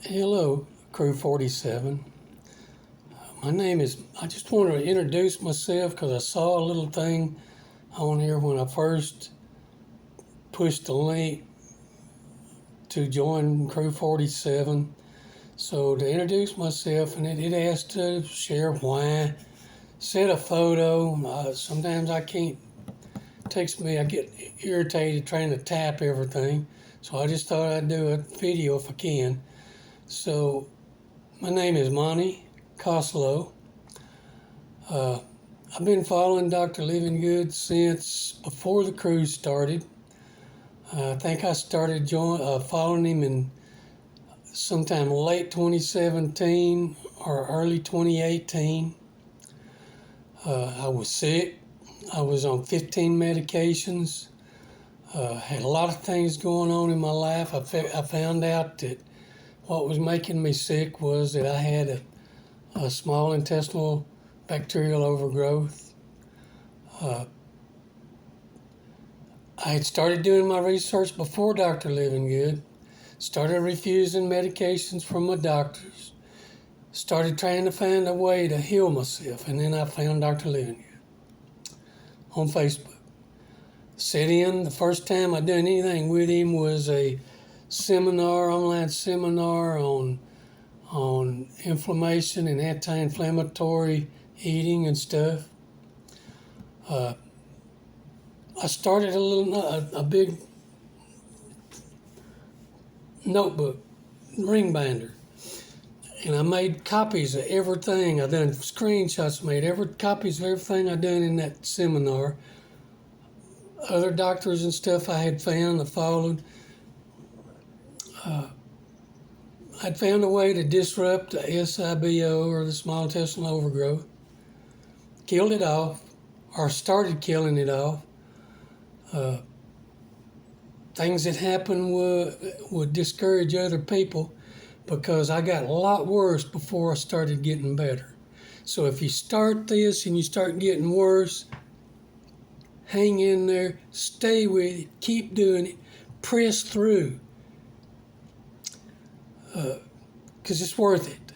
Hello, Crew 47. I just wanted to introduce myself because I saw a little thing on here when I first pushed the link to join Crew 47. So to introduce myself, and it asked to share why, set a photo. Sometimes I can't, I get irritated trying to tap everything. So I just thought I'd do a video if I can. So my name is Monty Coslow. I've been following Dr. Livingood since before the cruise started. I think I started following him in sometime late 2017 or early 2018. I was sick. I was on 15 medications. Had a lot of things going on in my life. I found out that what was making me sick was that I had a small intestinal bacterial overgrowth. I had started doing my research before Dr. Livingood, started refusing medications from my doctors, started trying to find a way to heal myself, and then I found Dr. Livingood on Facebook. The first time I done anything with him was a online seminar on inflammation and anti-inflammatory eating and stuff. I started a big notebook, ring binder, and I made copies of everything. I done screenshots, copies of everything I done in that seminar. Other doctors and stuff I had found, I followed. I'd found a way to disrupt the SIBO, or the small intestinal overgrowth, killed it off, or started killing it off. Things that happened would discourage other people because I got a lot worse before I started getting better. So if you start this and you start getting worse, hang in there, stay with it, keep doing it, press through, because it's worth it.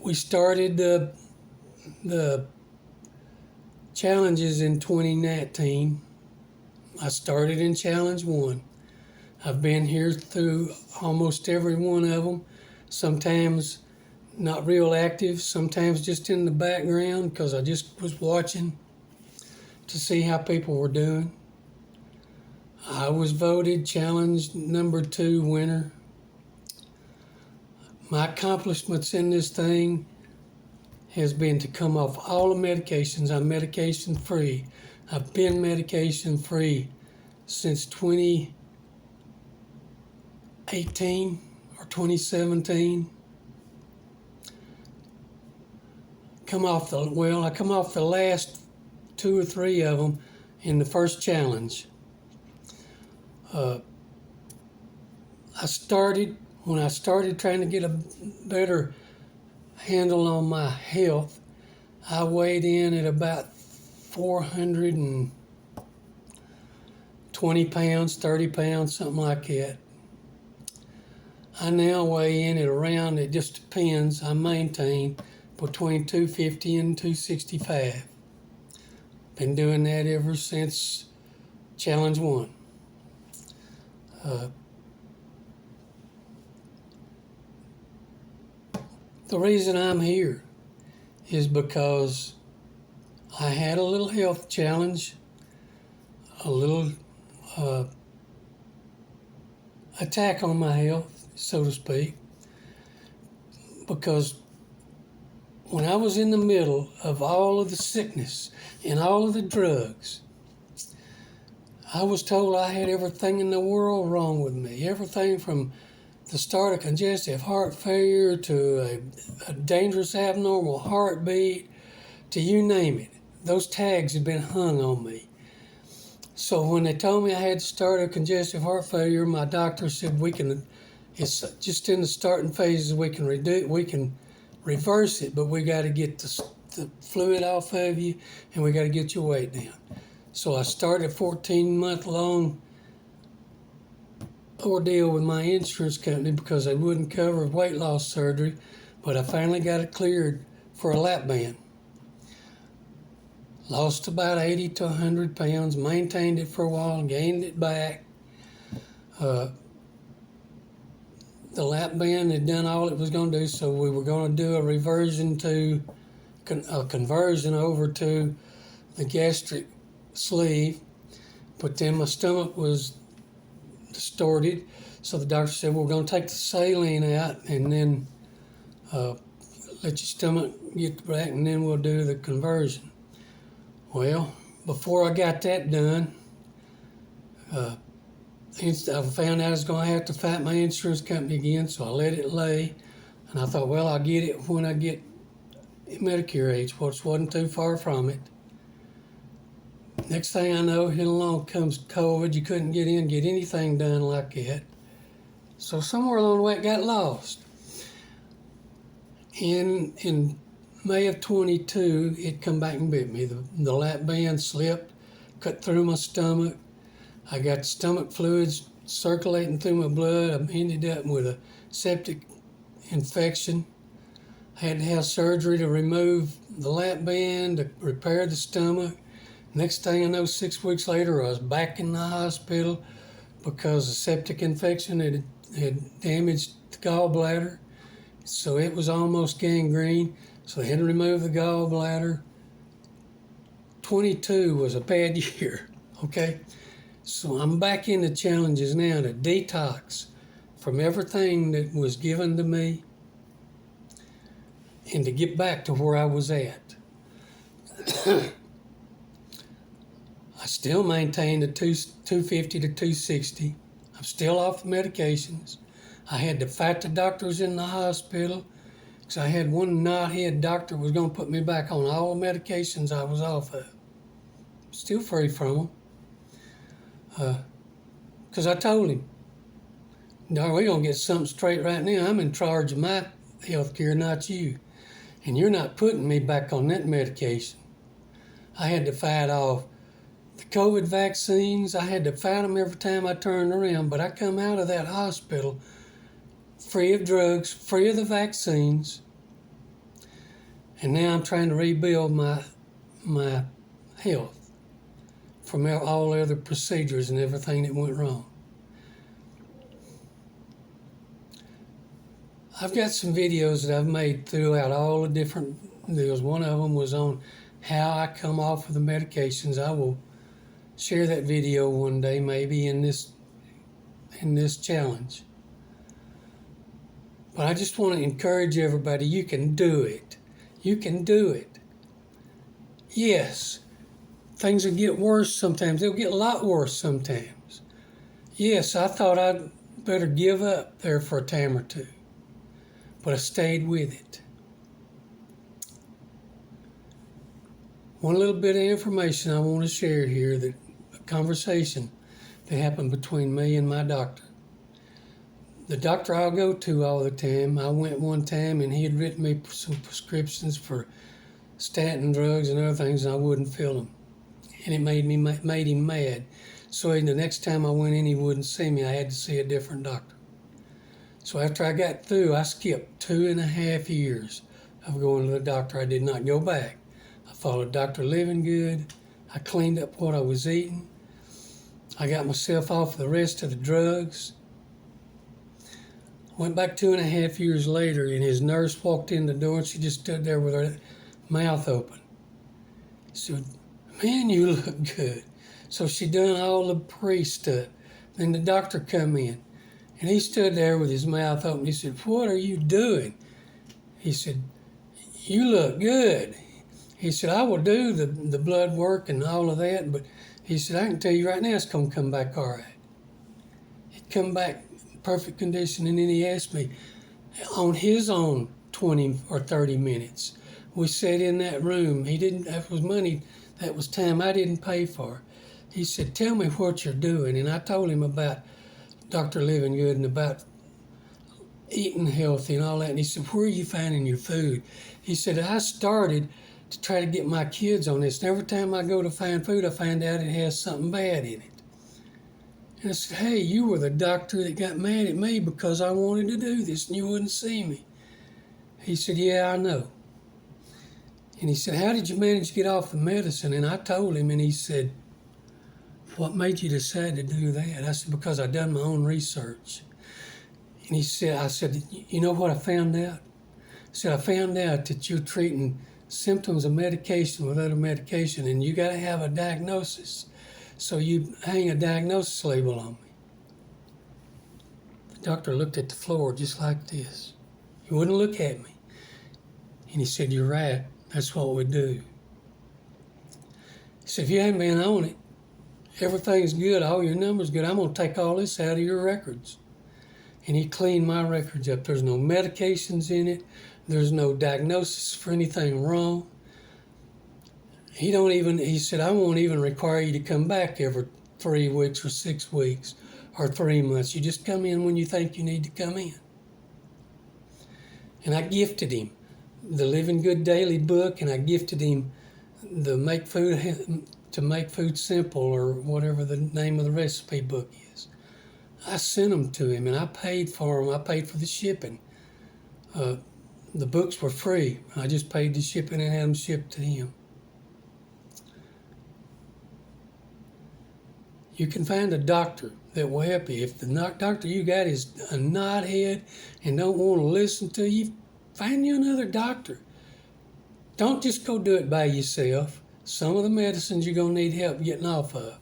We started the challenges in 2019. I started in challenge 1. I've been here through almost every one of them, sometimes not real active, sometimes just in the background because I just was watching to see how people were doing. I was voted challenge number 2 winner. My accomplishments in this thing has been to come off all the medications. I'm medication free. I've been medication free since 2018 or 2017. I come off the last 2 or 3 of them in the first challenge. When I started trying to get a better handle on my health, I weighed in at about 420 pounds, 30 pounds, something like that. I now weigh in at around, it just depends, I maintain between 250 and 265. Been doing that ever since challenge 1. The reason I'm here is because I had a little health challenge, a little attack on my health, so to speak, because when I was in the middle of all of the sickness and all of the drugs, I was told I had everything in the world wrong with me, everything from the start of congestive heart failure to a dangerous abnormal heartbeat to you name it. Those tags had been hung on me. So when they told me I had to start a congestive heart failure, my doctor said it's just in the starting phases, we can reverse it, but we got to get the fluid off of you and we got to get your weight down. So I started a 14-month long ordeal with my insurance company because they wouldn't cover weight loss surgery, but I finally got it cleared for a lap band. Lost about 80 to 100 pounds, maintained it for a while, gained it back. The lap band had done all it was going to do, so we were going to do a conversion over to the gastric sleeve, but then my stomach was distorted, so the doctor said, we're going to take the saline out and then let your stomach get back, and then we'll do the conversion. Well, before I got that done, I found out I was going to have to fight my insurance company again, so I let it lay, and I thought, well, I'll get it when I get Medicare age, which wasn't too far from it. Next thing I know, here along comes COVID. You couldn't get anything done like that. So somewhere along the way, it got lost. In May of 22, it come back and bit me. The lap band slipped, cut through my stomach. I got stomach fluids circulating through my blood. I ended up with a septic infection. I had to have surgery to remove the lap band, to repair the stomach. Next thing I know, 6 weeks later, I was back in the hospital because a septic infection had damaged the gallbladder. So it was almost gangrene. So they had to remove the gallbladder. 22 was a bad year, okay? So I'm back in the challenges now to detox from everything that was given to me and to get back to where I was at. I still maintain the 250 to 260. I'm still off medications. I had to fight the doctors in the hospital because I had one knothead doctor who was going to put me back on all the medications I was off of. Still free from them. Because I told him, no, we're going to get something straight right now. I'm in charge of my health care, not you. And you're not putting me back on that medication. I had to fight off the COVID vaccines. I had to fight them every time I turned around, but I come out of that hospital free of drugs, free of the vaccines, and now I'm trying to rebuild my health from all the other procedures and everything that went wrong. I've got some videos that I've made throughout all the different deals. One of them was on how I come off of the medications. I will share that video one day, maybe in this challenge. But I just want to encourage everybody, you can do it. You can do it. Yes, things will get worse sometimes. They'll get a lot worse sometimes. Yes, I thought I'd better give up there for a time or two, but I stayed with it. One little bit of information I want to share here, that a conversation that happened between me and my doctor. The doctor I'll go to all the time, I went one time and he had written me some prescriptions for statin drugs and other things, and I wouldn't fill them. And it made him mad. So the next time I went in, he wouldn't see me. I had to see a different doctor. So after I got through, I skipped 2.5 years of going to the doctor. I did not go back. I followed Dr. Living Good. I cleaned up what I was eating. I got myself off the rest of the drugs. Went back 2.5 years later, and his nurse walked in the door, and she just stood there with her mouth open. She said, "Man, you look good." So she done all the pre-stuff. Then the doctor come in, and he stood there with his mouth open. He said, "What are you doing?" He said, "You look good." He said, "I will do the blood work and all of that, but," he said, "I can tell you right now it's going to come back all right." It come back perfect condition, and then he asked me on his own 20 or 30 minutes. We sat in that room. That was money, that was time I didn't pay for. He said, "Tell me what you're doing." And I told him about Dr. Living Good and about eating healthy and all that. And he said, "Where are you finding your food?" He said, "I started to try to get my kids on this. And every time I go to find food, I find out it has something bad in it." And I said, hey, you were the doctor that got mad at me because I wanted to do this and you wouldn't see me. He said, yeah, I know. And he said, how did you manage to get off the medicine? And I told him, and he said, what made you decide to do that? I said, because I done my own research. And he said, I said, you know what I found out? I said, I found out that you're treating symptoms of medication with other medication, and you got to have a diagnosis. So you hang a diagnosis label on me. The doctor looked at the floor just like this. He wouldn't look at me. And he said, you're right. That's what we do. He said, if you haven't been on it, everything's good, all your numbers good, I'm going to take all this out of your records. And he cleaned my records up. There's no medications in it. There's no diagnosis for anything wrong. He said, I won't even require you to come back every 3 weeks or 6 weeks or 3 months. You just come in when you think you need to come in. And I gifted him the Living Good Daily book, and I gifted him the Make Food Simple, or whatever the name of the recipe book is. I sent them to him, and I paid for them. I paid for the shipping. The books were free. I just paid the shipping and had them shipped to him. You can find a doctor that will help you. If the doctor you got is a knothead and don't want to listen to you, find you another doctor. Don't just go do it by yourself. Some of the medicines you're going to need help getting off of.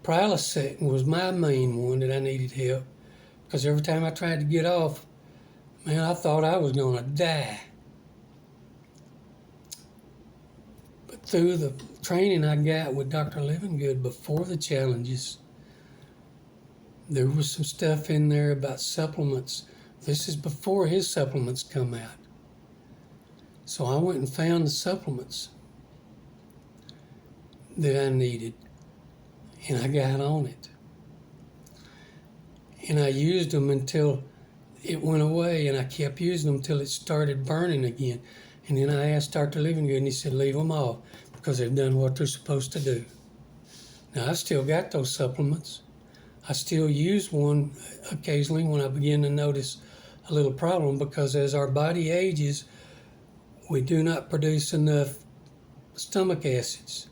Prilosec was my main one that I needed help, because every time I tried to get off, man, I thought I was going to die. But through the training I got with Dr. Living Good before the challenges, there was some stuff in there about supplements. This is before his supplements come out. So I went and found the supplements that I needed, and I got on it. And I used them until it went away, and I kept using them until it started burning again. And then I asked Dr. Living Good, and he said, leave them off, because they've done what they're supposed to do. Now, I still got those supplements. I still use one occasionally when I begin to notice a little problem, because as our body ages, we do not produce enough stomach acids.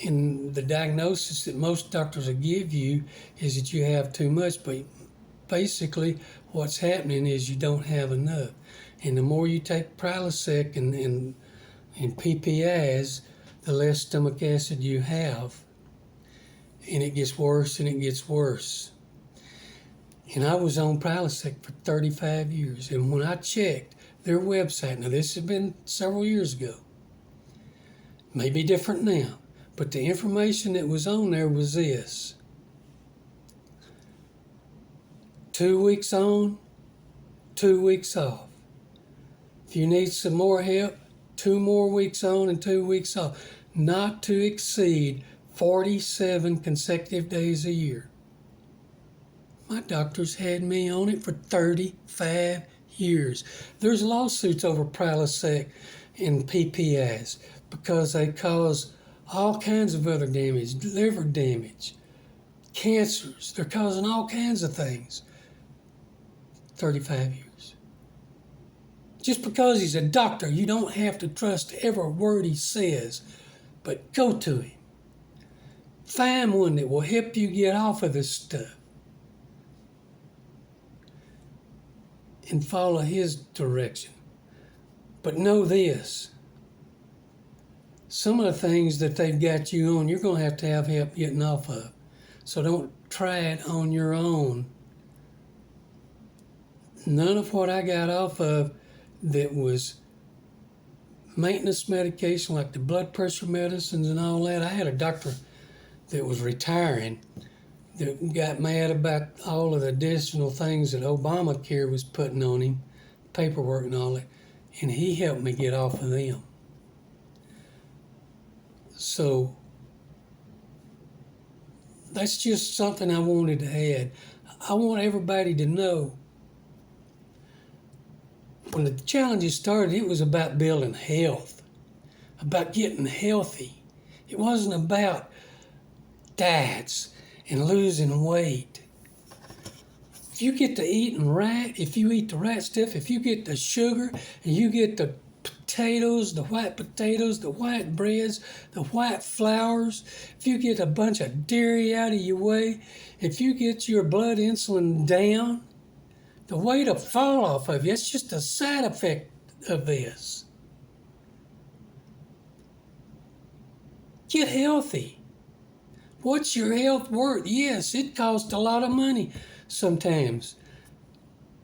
And the diagnosis that most doctors will give you is that you have too much, but basically what's happening is you don't have enough. And the more you take Prilosec and PPIs, the less stomach acid you have. And it gets worse and it gets worse. And I was on Prilosec for 35 years. And when I checked their website, now this has been several years ago, may be different now, but the information that was on there was this: 2 weeks on, 2 weeks off. If you need some more help, 2 more weeks on and 2 weeks off. Not to exceed 47 consecutive days a year. My doctors had me on it for 35 years. There's lawsuits over Prilosec and PPIs because they cause all kinds of other damage, liver damage, cancers. They're causing all kinds of things. 35 years. Just because he's a doctor, you don't have to trust every word he says, but go to him. Find one that will help you get off of this stuff and follow his direction. But know this: some of the things that they've got you on, you're going to have help getting off of. So don't try it on your own. None of what I got off of that was maintenance medication, like the blood pressure medicines and all that. I had a doctor that was retiring that got mad about all of the additional things that Obamacare was putting on him, paperwork and all that, and he helped me get off of them. So that's just something I wanted to add. I want everybody to know, when the challenges started, it was about building health, about getting healthy. It wasn't about diets and losing weight. If you get to eating right, if you eat the right stuff, if you get the sugar and you get the potatoes, the white breads, the white flours, if you get a bunch of dairy out of your way, if you get your blood insulin down, the weight will fall off of you. It's just a side effect of this. Get healthy. What's your health worth? Yes, it costs a lot of money sometimes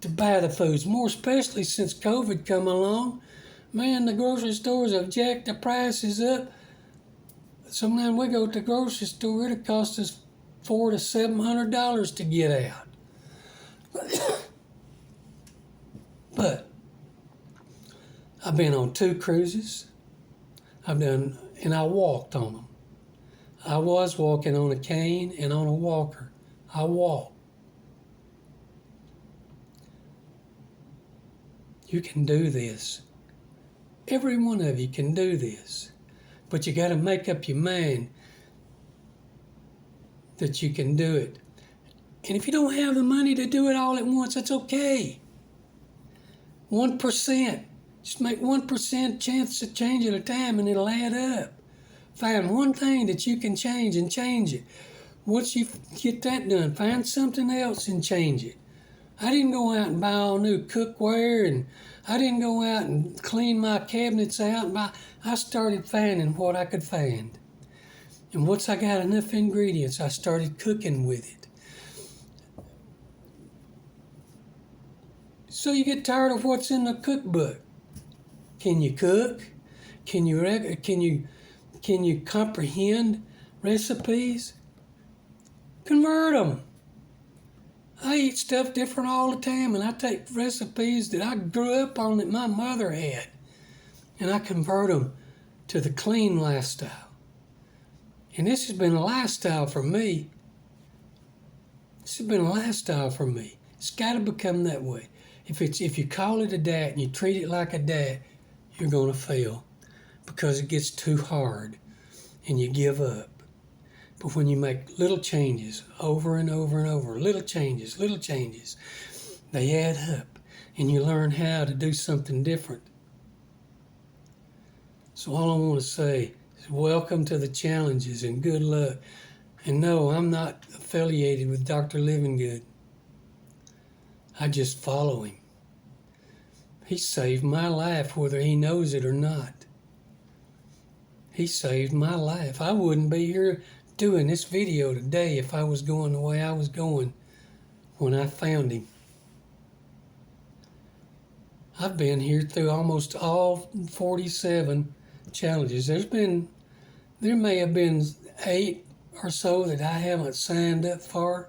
to buy the foods, more especially since COVID come along. Man, the grocery stores have jacked the prices up. Sometimes we go to the grocery store, it'll cost us $400 to $700 to get out. But I've been on 2 cruises. And I walked on them. I was walking on a cane and on a walker. I walked. You can do this. Every one of you can do this. But you got to make up your mind that you can do it. And if you don't have the money to do it all at once, that's okay. 1%. Just make 1% chance to change at a time and it'll add up. Find one thing that you can change and change it. Once you get that done, find something else and change it. I didn't go out and buy all new cookware, and I didn't go out and clean my cabinets out. I started finding what I could find. And once I got enough ingredients, I started cooking with it. So you get tired of what's in the cookbook. Can you cook? Can you comprehend recipes? Convert them. I eat stuff different all the time, and I take recipes that I grew up on that my mother had, and I convert them to the clean lifestyle. And this has been a lifestyle for me. This has been a lifestyle for me. It's got to become that way. If you call it a diet and you treat it like a diet, you're going to fail because it gets too hard and you give up. But when you make little changes over and over and over, little changes, they add up and you learn how to do something different. So all I want to say is welcome to the challenges and good luck. And no, I'm not affiliated with Dr. Livingood. I just follow him. He saved my life, whether he knows it or not. He saved my life. I wouldn't be here doing this video today if I was going the way I was going when I found him. I've been here through almost all 47 challenges. There may have been 8 or so that I haven't signed up for.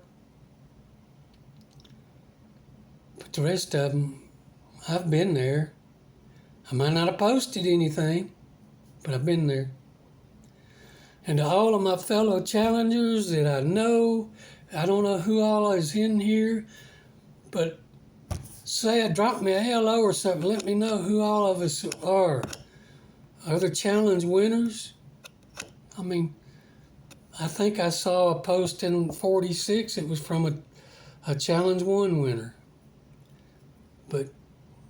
But the rest of them, I've been there. I might not have posted anything, but I've been there. And to all of my fellow challengers that I know, I don't know who all is in here, but drop me a hello or something. Let me know who all of us are. Other challenge winners? I mean, I think I saw a post in 46. It was from a Challenge 1 winner. But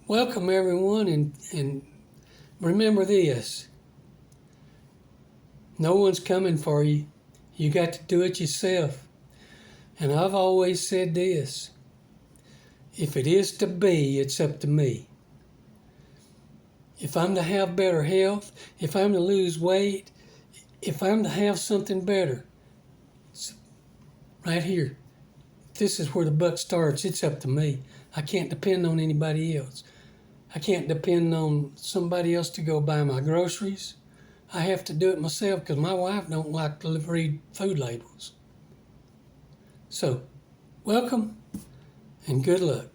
welcome everyone, and remember this. No one's coming for you. You got to do it yourself. And I've always said this. If it is to be, it's up to me. If I'm to have better health, if I'm to lose weight, if I'm to have something better, it's right here. This is where the buck starts. It's up to me. I can't depend on anybody else. I can't depend on somebody else to go buy my groceries. I have to do it myself because my wife don't like to read food labels. So, welcome and good luck.